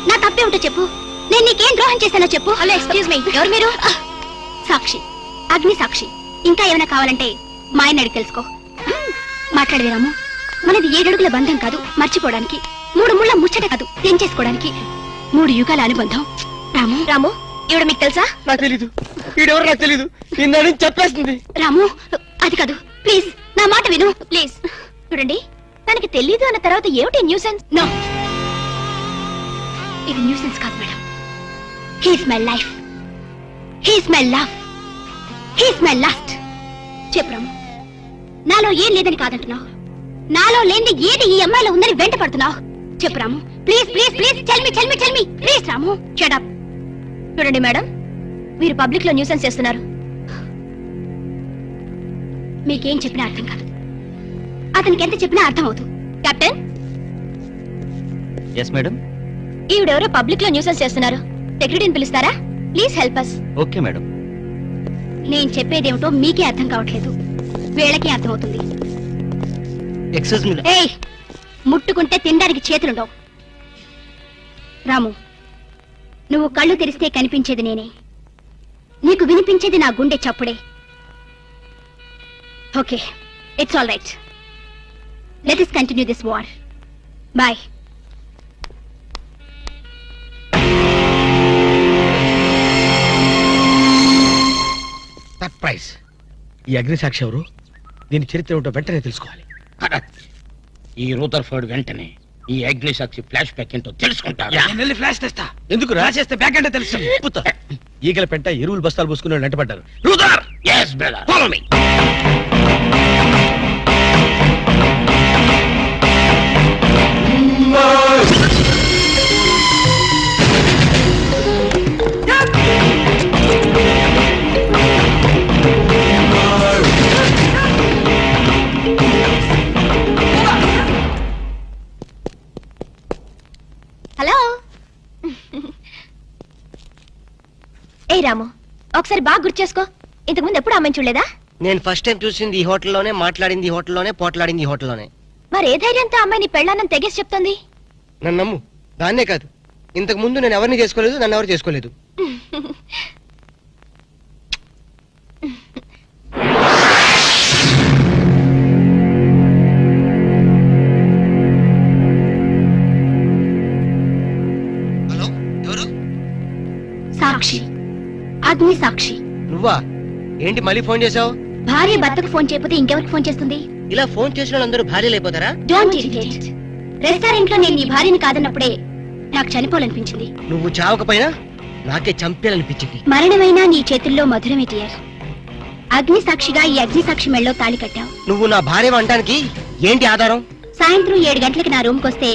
S8: నా తప్పే ఉంటే చెప్పు. నేను నీకేం ద్రోహం చేశానో చెప్పు. హలో ఎక్స్క్యూజ్ మీ, ఎవరు మీరు? సాక్షి, అగ్ని సాక్షి. ఇంకా ఏమైనా కావాలంటే మా ఆయన అడిగి తెలుసుకో. మాట్లాడేది రాము, మనది 7 అడుగుల బంధం కాదు మర్చిపోవడానికి, 3 ముళ్ళ ముచ్చట కాదు తెంచేసుకోవడానికి, 3 యుగాల అనుబంధం. రాము, రాము ఇవిడ మీకు తెలుసా?
S1: నాకు తెలీదు. ఈడెవరో నాకు తెలీదు. నిన్న చెప్పేస్తుంది.
S8: రాము అది కాదు, ప్లీజ్ నా మాట విను ప్లీజ్. చూడండి, తనకి తెలీదు అన్న తర్వాత ఏమిటి న్యూసెన్స్? నో, ఇది న్యూసెన్స్ కాదు madam. He's my life, he's my love, he's my last. చెప్పు రాము, నాలో ఏం లేదని కాదంటున్నావు, నాలో లేని ఏది ఈ అమ్మాయిలో ఉందని వెంట పడుతున్నావు. చెప్పు Ramu, please please please tell me tell me tell me please. Ramu shut up. చూడండి మేడం, మీరు పబ్లిక్ లో న్యూసెన్స్ చేస్తున్నారు. మీకేం చెప్పినా అర్థం కాదు, అతనికి ఎంత చెప్పినా అర్థం అవుతుంది. కెప్టెన్.
S7: Yes madam.
S8: ఈవిడెవరో పబ్లిక్ లో న్యూసెన్స్ చేస్తున్నారు. సెక్రటరీని పిలుస్తారా? Please help us.
S7: Okay madam.
S8: నేను చెప్పేదేమిటో మీకే అర్థం కావట్లేదు, వీళ్ళకి అర్థమవుతుంది.
S1: Excuse me.
S8: ఏయ్, ముట్టుకుంటే తినడానికి చేతులుండవు. రాము, నువ్వు కళ్ళు తెరిస్తే కనిపించేది నేనే, నీకు వినిపించేది నా గుండె చప్పుడే. Okay, it's all right. Let us continue this war. Bye.
S2: Surprise. ఈ అగ్ని సాక్షి ఎవరు? దీని చరిత్ర ఏమిటో వెంటనే తెలుసుకోవాలి.
S3: ఈ రూదర్ఫర్డ్ వెంటనే ఈ అగ్ని సాక్షి ఫ్లాష్ బ్యాక్ ఏంటో తెలుసుకుంటారు.
S2: ఫ్లాష్ తెస్తా. ఎందుకు రాసేస్తే బ్యాక్ అంటే తెలుసు. ఈగల పెంట ఎరువులు బస్తాలు పోసుకుని వెంటపడ్డారు.
S3: Brother, yes brother, follow me.
S8: Hello. ఏ రాము, ఒకసారి బాగా గుర్తు చేసుకో, ఇంతకు ముందు ఎప్పుడు అమ్మాయిని చూడలేదా?
S1: నేను ఫస్ట్ టైం చూసింది ఈ హోటల్లోనే, మాట్లాడింది ఈ హోటల్లోనే, పోట్లాడింది ఈ హోటల్లోనే.
S8: మరి ఏ ధైర్యంతో అమ్మాయిని పెళ్ళానని తెగేసి చెప్తుంది?
S1: నన్ను నమ్ము. దాన్నే కాదు, ఇంతకు ముందు నేను ఎవరిని చేసుకోలేదు, నన్ను ఎవరు చేసుకోలేదు. హలో, ఎవరు?
S8: సాక్షి, అగ్ని సాక్షి.
S1: నువ్వా? ఏంటి మళ్ళీ ఫోన్ చేసావు?
S8: భార్య భర్తకు ఫోన్ చేయకపోతే ఇంకెవరికి ఫోన్ చేస్తుంది?
S1: ఇలా ఫోన్ చేసిన వాళ్ళందరూ భార్యలు అయిపోతారా?
S8: Don't irritate. రెస్టారెంట్ లో నేను నీ భార్యని కాదన్నప్పుడే నాకు చనిపోవాలనిపించింది.
S1: నువ్వు చావకపోయినా నాకే చంపేయాలనిపించింది.
S8: మరణమైనా నీ చేతుల్లో మధురమే డియర్. అగ్ని సాక్షిగా ఈ అగ్ని సాక్షి మెళ్ళో తాళి కట్టావు.
S1: నువ్వు నా భార్య అనడానికి ఏంటి ఆధారం?
S8: సాయంత్రం 7 గంటలకి నా రూమ్కి వస్తే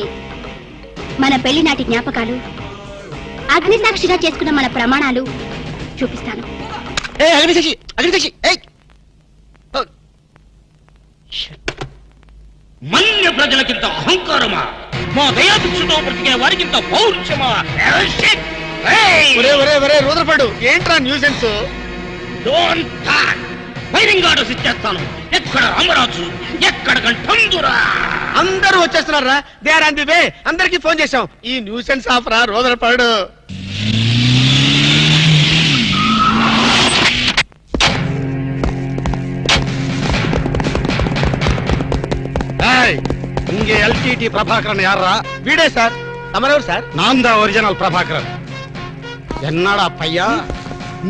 S8: మన పెళ్లి నాటి జ్ఞాపకాలు, అగ్ని సాక్షిగా చేసుకున్న మన ప్రమాణాలు చూపిస్తాను.
S1: అగ్నిశక్షి
S5: మన్య ప్రజలకింత అహంకారమా? మా దయాభిక్షతో బ్రతికే వారికింత పౌరుషమా?
S2: రూదరపడు, ఏంట్రా nuisance?
S5: Don't talk. Wiring orders ఇచ్చేస్తాను. ఎక్కడ రామరాజు, ఎక్కడ గంటందురా?
S2: అందరూ వచ్చేస్తున్నారా? They are on the way. అందరికి ఫోన్ చేశాం. ఈ న్యూసెన్స్ ఆఫ్ రా రూదరపడు.
S6: ఇంకే ఎల్టీటీ ప్రభాకరన్ యార్రా?
S2: వీడే సార్. తమరెవరు సార్?
S6: నాందా ఒరిజినల్ ప్రభాకరన్. ఎన్నాడా పయ్యా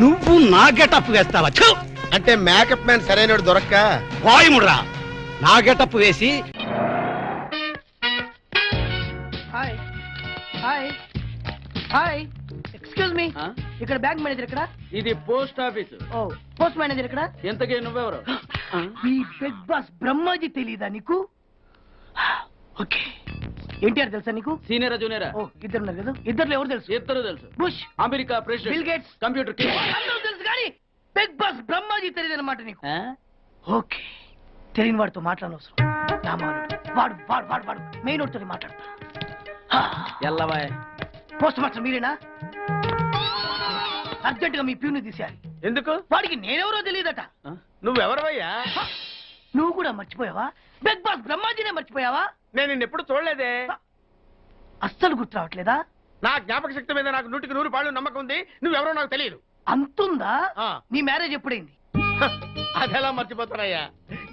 S6: నువ్వు నా గెటప్ వేస్తావా? ఛు!
S2: అంటే మేకప్ మ్యాన్ సరైనడు దొరక్క
S6: వాయుముడ్రా నా గెటప్ వేసి
S10: ఎక్స్క్యూజ్ మీ, ఇక్కడ బ్యాంక్ మేనేజర్ ఇక్కడ?
S9: ఇది పోస్ట్ ఆఫీస్.
S10: ఓ, పోస్ట్ మేనేజర్ ఇక్కడ?
S9: ఎంతకీ నువ్వెవరు?
S10: ఈ బిగ్ బాస్ బ్రహ్మాజీ తెలీదా నీకు? ఓకే, ఎన్టీఆర్ తెలుసా నీకు?
S9: సీనియరా జూనియరా?
S10: ఓ, ఇద్దరు ఉన్నారు కదా. ఇద్దరు ఎవరు తెలుసు?
S9: ఇద్దరు తెలుసు.
S10: Bush,
S9: America
S10: bill
S9: president,
S10: gates,
S9: computer king.
S10: అందరూ తెలుసు కానీ బిగ్ బాస్ బ్రహ్మాజీ తెలియదు అనమాట నీకు. ఓకే, తెలియని వాడితో మాట్లాడనవసరం. వాడు వాడు వాడు వాడు మెయిన్ వాడితో మాట్లాడతా.
S9: ఎల్లవాయ్.
S10: పోస్ట్ మాస్టర్ మీరేనా? అర్జెంట్ గా మీ ప్యూని తీసేయాలి.
S2: ఎందుకు?
S10: వాడికి నేనెవరో తెలియదట.
S2: నువ్వెవరవయ్యా?
S10: నువ్వు కూడా మర్చిపోయావా? బిగ్ బాస్ బ్రహ్మాజీనే మర్చిపోయావా?
S2: నేను నిన్నెప్పుడు చూడలేదే.
S10: అస్సలు గుర్తు రావట్లేదా?
S2: నా జ్ఞాపక శక్తి మీద నాకు 100% నమ్మకం ఉంది. నువ్వెవరో నాకు తెలియదు.
S10: అంతుందా?
S2: ఆ.
S10: నీ మ్యారేజ్ ఎప్పుడైంది?
S2: అదెలా మర్చిపోతానయ్యా?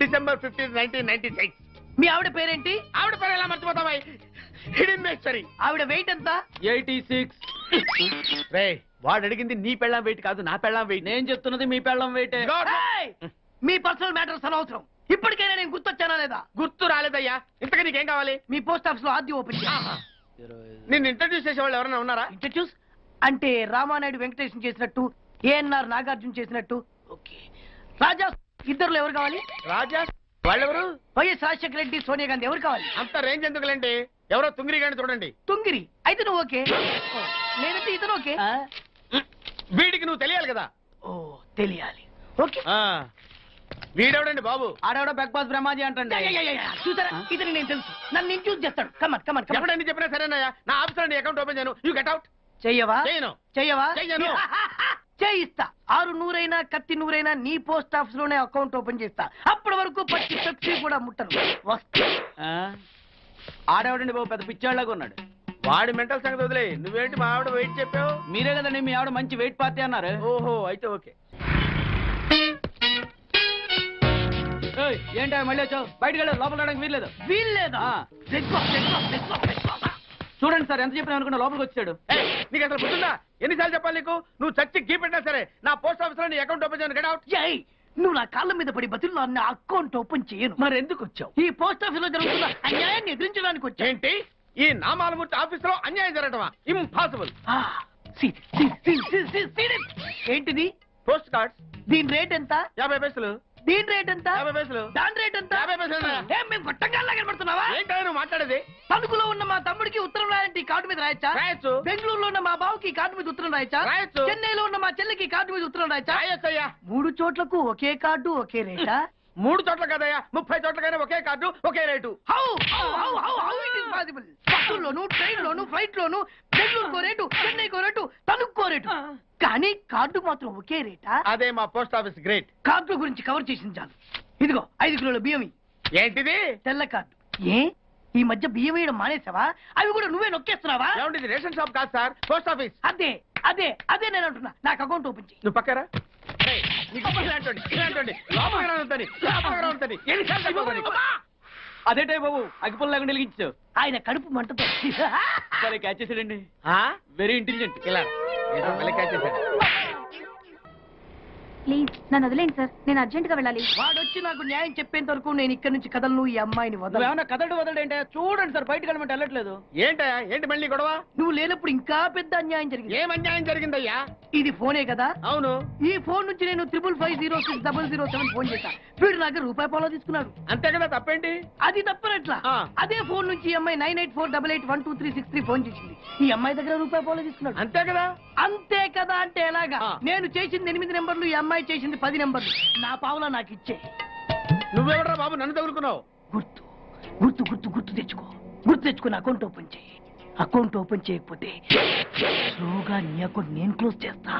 S2: December 15, 1996.
S10: మీ ఆవిడ పేరేంటి?
S2: ఆవిడ పేరు ఎలా మర్చిపోతావా? హిడింబేశ్వరి.
S10: ఆవిడ వెయిట్ ఎంత?
S9: 86.
S2: రే, వాడు అడిగింది నీ పెళ్ళాం వెయిట్ కాదు, నా పెళ్ళాం వెయిట్.
S9: నేను చెప్తున్నది మీ పెళ్ళం వెయిటే.
S10: ఏయ్! మీ పర్సనల్ మ్యాటర్స్ అనవసరం. ఇప్పటికైనా నేను గుర్తొచ్చానా లేదా?
S2: గుర్తు రాలేదయ్యా. ఇంతకీ నీకేం కావాలి?
S10: మీ పోస్ట్ ఆఫీస్ లో ఆద్యం ఓపెన్ చేయాలి.
S2: నిన్ను ఇంట్రడ్యూస్ చేసే వాళ్ళు ఎవరైనా ఉన్నారా?
S10: ఇంట్రడ్యూస్ అంటే రామానాయుడు వెంకటేశం చేసినట్టు, ఏఎన్ఆర్ నాగార్జున చేసినట్టు. ఓకే, రాజా ఇద్దరులో ఎవరు కావాలి?
S2: రాజా వాళ్ళెవరు?
S10: వైఎస్ రాజశేఖర రెడ్డి, సోనియా గాంధీ ఎవరు కావాలి?
S2: అంత రేంజ్ ఎందుకులేండి, ఎవరో తుంగిరి గాని చూడండి.
S10: తుంగిరి అయితే నువ్వు ఓకే, నేనైతే ఇతను ఓకే.
S2: వీడికి నువ్వు తెలియాలి కదా.
S10: ఓ, తెలియాలి. ఓకే,
S2: వీడెవడండి బాబు?
S9: ఆడవిడ బిగ్ బాస్ బ్రహ్మాజీ అంటండి.
S10: చూసారా, ఇతని నేను తెలుసు. నన్ను ఇంట్రడ్యూస్ చేస్తాడు. Come on come on come on.
S2: ఎప్పుడైనా చెప్పినా సరేనయ్యా. నా ఆఫీస్ లో అకౌంట్ ఓపెన్ చేయను. You get out.
S10: చెయ్యవా?
S2: చేయను.
S10: చెయ్యవా?
S2: చెయ్యను.
S10: చేయిస్తా. 6 నూరైనా కత్తి నూరైనా నీ పోస్ట్ ఆఫీస్ లోనే అకౌంట్ ఓపెన్ చేస్తా. అప్పటి వరకు పచ్చి పెప్సీ కూడా ముట్టను. వస్తా.
S9: ఆడవిడండి బాబు పెద్ద పిచ్చాళ్ళగా ఉన్నాడు.
S2: వాడి మెంటల్ సంగతి వదిలే. నువ్వేంటి మా ఆవిడ వెయిట్ చెప్పావు?
S9: మీరే కదండి మీ ఆవిడ మంచి వెయిట్ పార్టీ అన్నారు.
S2: ఓహో, అయితే ఓకే.
S9: ఏంటా మళ్ళీ వచ్చావు? బయటకు వెళ్ళి లోపల రావడానికి వీల్లేదు.
S10: వీల్లేదా?
S9: చూడండి సార్, ఎంత చెప్పినా అనుకున్నా లోపలికి వచ్చాడు.
S2: నీకు అసలు గుర్తుందా? ఎన్నిసార్లు చెప్పాలి నీకు? నువ్వు చచ్చి గీ పెట్టినా సరే నా పోస్ట్ ఆఫీస్ లో నీ అకౌంట్ ఓపెన్ చేయను. Get out.
S10: జై, నువ్వు నా కాళ్ళ మీద పడి బతులు నా అకౌంట్ ఓపెన్ చేయను.
S9: మరి ఎందుకు వచ్చావు?
S10: ఈ పోస్ట్ ఆఫీస్ లో జరుగుతున్న అన్యాయాన్ని ఎదిరించడానికి వచ్చా.
S2: ఏంటి? ఈ నామాలమూర్తి ఆఫీస్ లో అన్యాయం జరగటమా? ఇంపాసిబుల్.
S10: ఏంటిది?
S2: Post cards.
S10: దీని రేట్ ఎంత?
S2: 50 పైసలు.
S10: దీని రేట్ ఎంత?
S2: 50 పైసలు.
S10: దాని రేట్ ఎంత?
S2: 50 పైసలు.
S10: ఏం మేము గొట్టంగాల్లా కనబడుతున్నావా?
S2: ఏంటో నువ్వు మాట్లాడేది?
S10: తణుకులో ఉన్న మా తమ్ముడికి ఉత్తరం రాయంటే ఈ కార్డు మీద రాయచ్చా?
S2: రాయొచ్చు.
S10: బెంగళూరులో ఉన్న మా బావుకి ఈ కార్డు మీద ఉత్తరం రాయచ్చా?
S2: రాయొచ్చు.
S10: చెన్నైలో ఉన్న మా చెల్లికి ఈ కార్డు మీద ఉత్తరం రాయచ్చా?
S2: రాయొచ్చయ్యా.
S10: 3 చోట్లకు ఒకే కార్డు ఒకే రేటా?
S2: 3 చోట్ల కదయ్యా, 30 చోట్లకైనా ఒకే కార్డు ఒకే రేటు.
S10: బస్సుల్లోను, ట్రైన్ లోను, ఫ్లైట్ లోను బెంగళూరుకో రేటు, చెన్నైకో రేటు, తణుక్కో రేటు. కానీ కార్డు మాత్రం ఒకే రేటా?
S2: అదే మా పోస్ట్ ఆఫీస్ గ్రేట్.
S10: కార్డు గురించి కవర్ చేసింది చాలు. ఇదిగో 5 కిలోల బియ్యం.
S2: ఏంటిది?
S10: తెల్ల కార్డు. ఏ ఈ మధ్య బియ్యం వేయడం మానేసావా? అవి కూడా నువ్వే నొక్కేస్తున్నావా?
S2: ఏమంటే రేషన్ షాప్ కాదు సార్, పోస్ట్ ఆఫీస్.
S10: అదే అదే అదే నేను అంటున్నా. నాకు అకౌంట్ ఓపెన్ చేయి.
S2: నువ్వు పక్కరా.
S9: అదేటే బాబు అగ్గిపుల్ల లేకుండా వెలిగించావు.
S10: ఆయన కడుపు మంటతో
S9: సరే క్యాచ్ చేసాడండి. Very intelligent.
S2: ఇలా
S8: ప్లీజ్ నన్ను వదిలేండి సార్, నేను అర్జెంట్ గా వెళ్ళాలి.
S10: వాడొచ్చి నాకు న్యాయం చెప్పేంత వరకు నేను ఇక్కడి నుంచి కదలను. ఈ అమ్మాయిని వదలు.
S2: ఏమన్నా కదలడు వదలంటే చూడండి సార్, బయటకు వెళ్ళమంటే వెళ్ళట్లేదు. ఏంటయ్యా, ఏంటి మళ్ళీ గొడవ?
S10: నువ్వు లేనప్పుడు ఇంకా పెద్ద అన్యాయం జరిగింది.
S2: ఏం అన్యాయం జరిగిందయ్యా?
S10: ఇది ఫోనే కదా?
S2: అవును.
S10: ఈ ఫోన్ నుంచి నేను 555060007 ఫోన్ చేశా. వీడు నాకు ₹1 తీసుకున్నాడు.
S2: అంతే కదా, తప్పేంటి?
S10: అది తప్పనట్లా.
S2: ఆ.
S10: అదే ఫోన్ నుంచి ఈ అమ్మాయి 9848812363 ఫోన్ చేసింది. ఈ అమ్మాయి దగ్గర ₹1 తీసుకున్నాడు.
S2: అంతే కదా.
S10: అంతే కదా అంటే ఎలాగా?
S2: ఆ.
S10: నేను చేసింది 8 నెంబర్లు, ఈ అమ్మాయి చేసింది 10 నెంబర్లు. నా పావులా నాకు ఇచ్చే.
S2: నువ్వెవడరా బాబు నన్ను తగులుకున్నావు?
S10: గుర్తు గుర్తు గుర్తు గుర్తు తెచ్చుకో. గుర్తు తెచ్చుకుని అకౌంట్ ఓపెన్ చేయి. అకౌంట్ ఓపెన్ చేయకపోతే స్లోగా నీ అకౌంట్ నేను క్లోజ్ చేస్తా.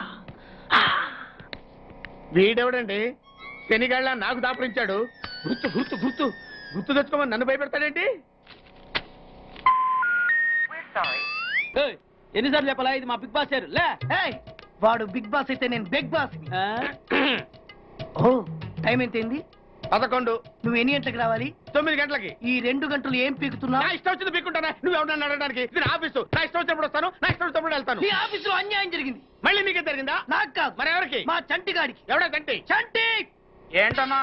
S2: వీడెవడండి శనిగాళ్ళ నాకు దాపరించాడు? గుర్తు గుర్తు గుర్తు గుర్తు తెచ్చుకోమని నన్ను భయపెడతాడేంటి? ఎన్నిసార్లు చెప్పాలా, ఇది మా బిగ్ బాస్ సార్. లే,
S10: ఏయ్, వాడు బిగ్ బాస్ అయితే నేను బిగ్ బాస్. ఓ, టైం ఎంతైంది?
S2: 11.
S10: నువ్వు ఎన్ని గంటలకు రావాలి?
S2: 9 గంటలకి.
S10: ఈ 2 గంటలు ఏం పీకుతున్నా?
S2: నా ఇష్టం వచ్చింది పీక్కుంటానా? నువ్వు ఎవడన్నా అడగడానికి? ఇది నా ఆఫీసు. నా ఇష్టం వచ్చినప్పుడు వస్తాను, నా ఇష్టం వచ్చినప్పుడు వెళ్తాను.
S10: నీ ఆఫీసులో అన్యాయం జరిగింది.
S2: మళ్ళీ మీకే జరిగిందా?
S10: నాకు కాదు,
S2: మరి ఎవరికి?
S10: మా చంటి గాడికి.
S2: ఎవడా తంటి?
S10: చంటి
S2: ఏంటన్నా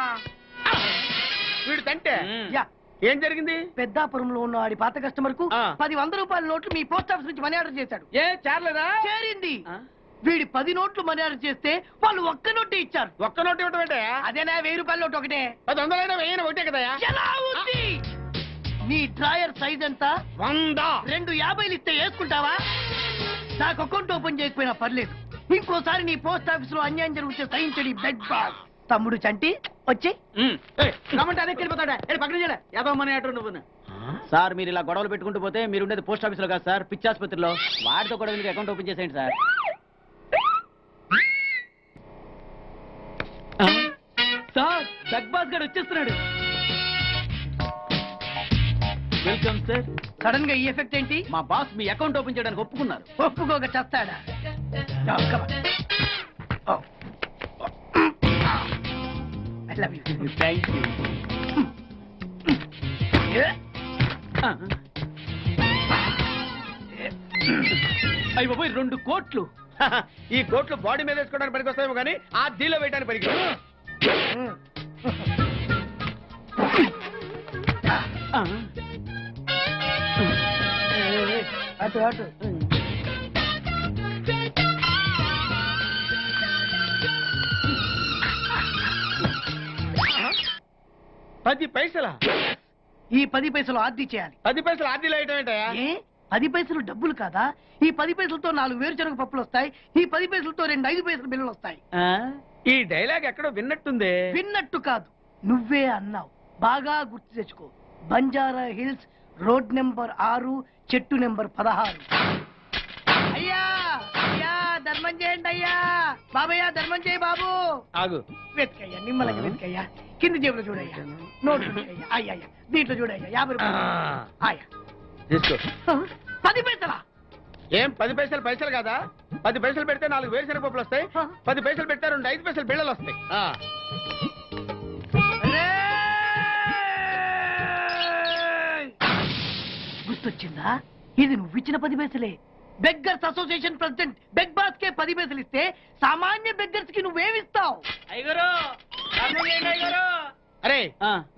S2: వీడు తంటే?
S10: యా,
S2: ఏం జరిగింది?
S10: పెద్దాపురంలో ఉన్న వాడి పాత కస్టమర్ కు
S2: ఆ.
S10: 10 100 నోట్లు మీ పోస్ట్ ఆఫీస్ నుంచి మనీ ఆర్డర్ చేశాడు.
S2: ఏ చేరలేదా?
S10: చేరింది. వీడి 10 నోట్లు మనీ ఆర్డర్ చేస్తే వాళ్ళు ఒక్క నోటే ఇచ్చారు.
S2: ఒక్క నోటు ఇవ్వటం ఏంటే?
S10: అదేనా ₹1000 నోటు ఒకటే.
S2: 100 వెయ్యి ఒకటే కదా?
S10: ఎలా ఉంది? నీ డ్రాయర్ సైజ్ ఎంత?
S2: 100.
S10: 2 50 ఇస్తే వేసుకుంటావా? నాకు అకౌంట్ ఓపెన్ చేయకపోయినా పర్లేదు. ఇంకోసారి నీ పోస్ట్ ఆఫీస్ లో అన్యాయం జరిగితే సహించడి బెడ్ బాస్. తమ్ముడు చంటి వచ్చి
S2: రమ్మంటే అదే వెళ్ళిపోతాడా? పక్కన చేయలే యాదవమని అటు నువ్వు.
S11: సార్ మీరు ఇలా గొడవలు పెట్టుకుంటూ పోతే మీరు ఉండేది పోస్ట్ ఆఫీస్ లో కాదు సార్, పిచ్చాసుపత్రిలో. వాడితో కూడా మీకు అకౌంట్ ఓపెన్ చేసేయండి సార్.
S10: సార్ బిగ్ బాస్ గారు వచ్చేస్తున్నాడు.
S11: Welcome sir.
S10: సడన్ గా ఈ ఎఫెక్ట్ ఏంటి?
S11: మా బాస్ మీ అకౌంట్ ఓపెన్ చేయడానికి ఒప్పుకున్నారు.
S10: ఒప్పుకోక చస్తాడా? I love you.
S11: Thank you. అయ్యి బాబోయ్, 2 కోట్లు.
S2: ఈ కోట్లు బాడీ మీద వేసుకోవడానికి పనికి వస్తాయేమో కానీ ఆ దీలో వేయడానికి పనికి.
S10: అటు అటు.
S2: పది పైసలా?
S10: ఈ 10 పైసలు ఆర్డీ చేయాలి.
S2: 10 పైసలు ఆర్డీలో వేయటం ఏంటయ్యా?
S10: ఏ 10 పైసలు డబ్బులు కాదా? ఈ 10 పైసలతో 4 వేరుశనగ పప్పులు వస్తాయి. ఈ 10 పైసలతో 2 5 పైసల బిల్లులు వస్తాయి.
S2: ఈ డైలాగ్ ఎక్కడో విన్నట్టుంది.
S10: విన్నట్టు కాదు, నువ్వే అన్నావు. బాగా గుర్తు తెచ్చుకో. బంజారా హిల్స్, రోడ్ నెంబర్ 6, చెట్టు నెంబర్ 16. అయ్యా అయ్యా ధర్మం చేయండి అయ్యా. బాబయ్యా ధర్మం చేయి బాబు.
S2: ఆగు.
S10: వెతికయ్యా, నిమ్మలంగా వెతికయ్యా. కింది జేబులో చూడయ్యా. నోట్లు చూడయ్యా. అయ్యా అయ్యా, దీంట్లో చూడయ్యా. 50 రూపాయలు. అయ్యా
S2: తీసుకో.
S10: 10 పైసలా?
S2: ఏం 10 పైసలు పైసలు కాదా? 10 పైసలు పెడితే 4 వేరుశనగ పప్పులు వస్తాయి. 10 పైసలు పెడితే 2 5 పైసలు బిళ్ళలు వస్తాయి.
S10: గుర్తొచ్చిందా? ఇది నువ్వు ఇచ్చిన 10 పైసలే. Beggars association president beg boss కే 10 పైసలు ఇస్తే సామాన్య బెగ్గర్స్ కి నువ్వేమిస్తావు?
S2: అరే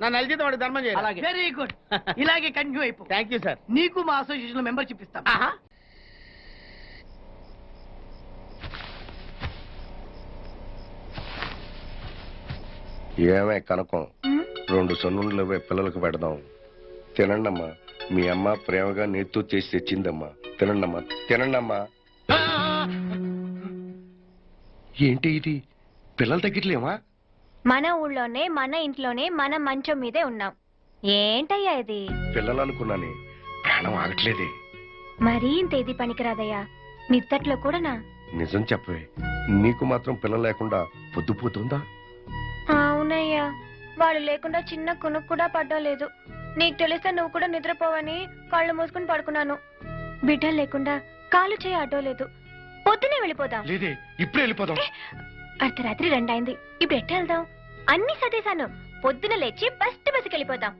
S2: నా నలిజితం వాడి ధర్మం చేయాలి.
S10: Very good. ఇలాగే కంటిన్యూ అయిపో.
S2: Thank you sir.
S10: నీకు మా అసోసియేషన్ లో మెంబర్షిప్ ఇస్తాం.
S12: ఏమే కనకం, 2 సొన్నుండ్లు పిల్లలకు పెడదాం. తినండమ్మా, మీ అమ్మ ప్రేమగా నేతో చేసి తెచ్చిందమ్మా. తినండమ్మా, తినండమ్మా. ఏంటి ఇది? పిల్లలు తగ్గట్లేమా?
S8: మన ఊళ్ళోనే మన ఇంట్లోనే మన మంచం మీదే ఉన్నాం. ఏంటయ్యా ఇది?
S12: పిల్లలు అనుకున్నానే, ప్రాణం ఆగట్లేదే.
S8: మరీ ఇంత ఇది పనికిరాదయ్యా. నిద్దట్లో కూడానా?
S12: నిజం చెప్పవే, నీకు మాత్రం పిల్లలు లేకుండా పొద్దుపోతుందా?
S8: అవునయ్యా, వాళ్ళు లేకుండా చిన్న కునుకు కూడా పడ్డలేదు. నీకు తెలిస్తే నువ్వు కూడా నిద్రపోవని కాళ్ళు మూసుకుని పడుకున్నాను. బిడ్డలు లేకుండా కాలు చేయి అడ్డోలేదు. పొద్దునే వెళ్ళిపోదాం.
S12: లేదే, ఇప్పుడే వెళ్ళిపోదాం.
S8: అర్ధరాత్రి 2 అయింది. ఇప్పుడు ఎట్ట వెళ్దాం? అన్ని సదేశాను. పొద్దున లేచి బస్కి వెళ్ళిపోతాం.